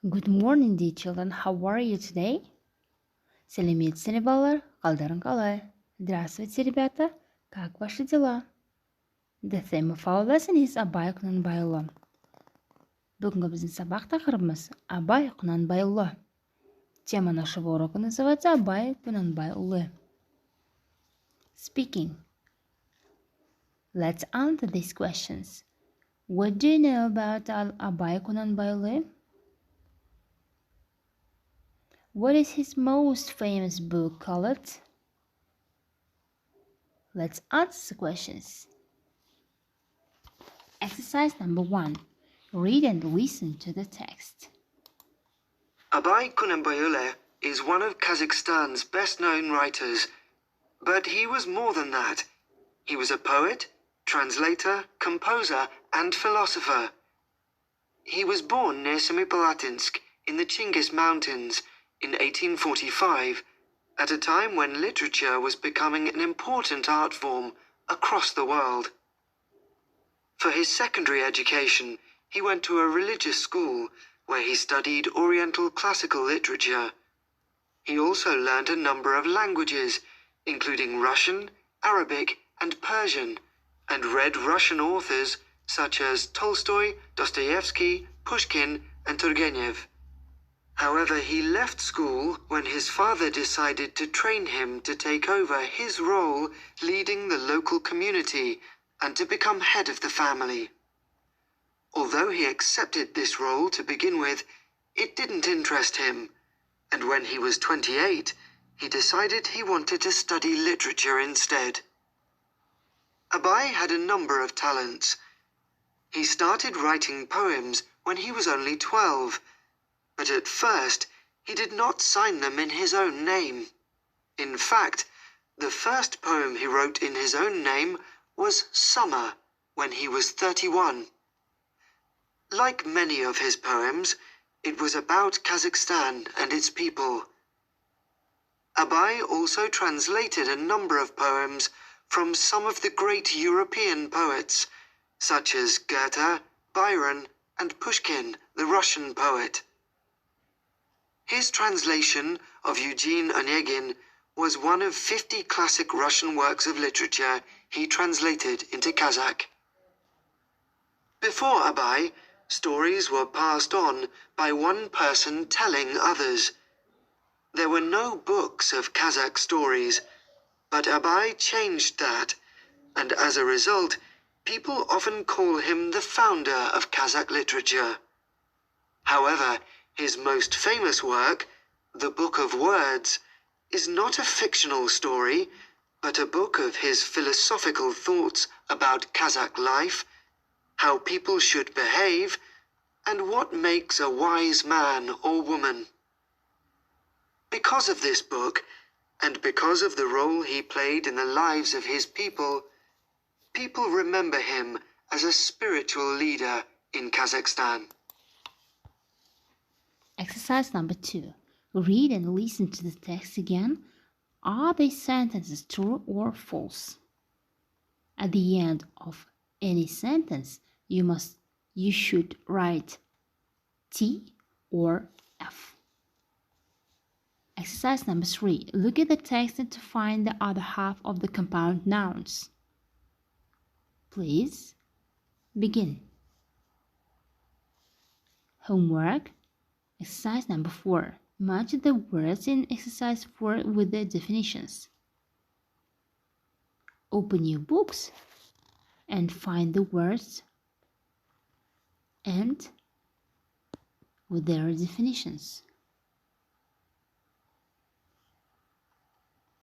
Good morning, dear children. How are you today? Сәлеметсіздер ме, балалар? Қалдарың қалай? Здравствуйте, ребята. Как ваши дела? The theme of our lesson is Abai Kunanbaiuli. Бүгінгі біздің сабақ тақырыбымыз Abai Kunanbaiuli. Тема нашего урока называется Abai Kunanbaiuli. Speaking. Let's answer these questions. What do you know about Abai Kunanbaiuli? What is his most famous book called? Let's answer the questions. Exercise number 1. Read and listen to the text. Abai Kunanbaiuli is one of Kazakhstan's best-known writers, but he was more than that. He was a poet, translator, composer, and philosopher. He was born near Semipalatinsk in the Chingiz Mountains in 1845, at a time when literature was becoming an important art form across the world. For his secondary education, he went to a religious school where he studied Oriental classical literature. He also learned a number of languages, including Russian, Arabic, and Persian, and read Russian authors such as Tolstoy, Dostoevsky, Pushkin, and Turgenev. However, he left school when his father decided to train him to take over his role leading the local community and to become head of the family. Although he accepted this role to begin with, it didn't interest him, and when he was 28, he decided he wanted to study literature instead. Abai had a number of talents. He started writing poems when he was only 12, but at first he did not sign them in his own name. In fact, the first poem he wrote in his own name was Summer, when he was 31. Like many of his poems, it was about Kazakhstan and its people. Abai also translated a number of poems from some of the great European poets, such as Goethe, Byron, and Pushkin, the Russian poet. His translation of Eugene Onegin was one of 50 classic Russian works of literature he translated into Kazakh. Before Abai, stories were passed on by one person telling others. There were no books of Kazakh stories, but Abai changed that, and as a result, people often call him the founder of Kazakh literature. However, his most famous work, The Book of Words, is not a fictional story, but a book of his philosophical thoughts about Kazakh life, how people should behave, and what makes a wise man or woman. Because of this book, and because of the role he played in the lives of his people, people remember him as a spiritual leader in Kazakhstan. Exercise number 2. Read and listen to the text again. Are these sentences true or false? At the end of any sentence, you should write T or F. Exercise number 3. Look at the text and to find the other half of the compound nouns. Please begin. Homework. Exercise number 4. Match the words in exercise 4 with the definitions. Open your books and find the words and with their definitions.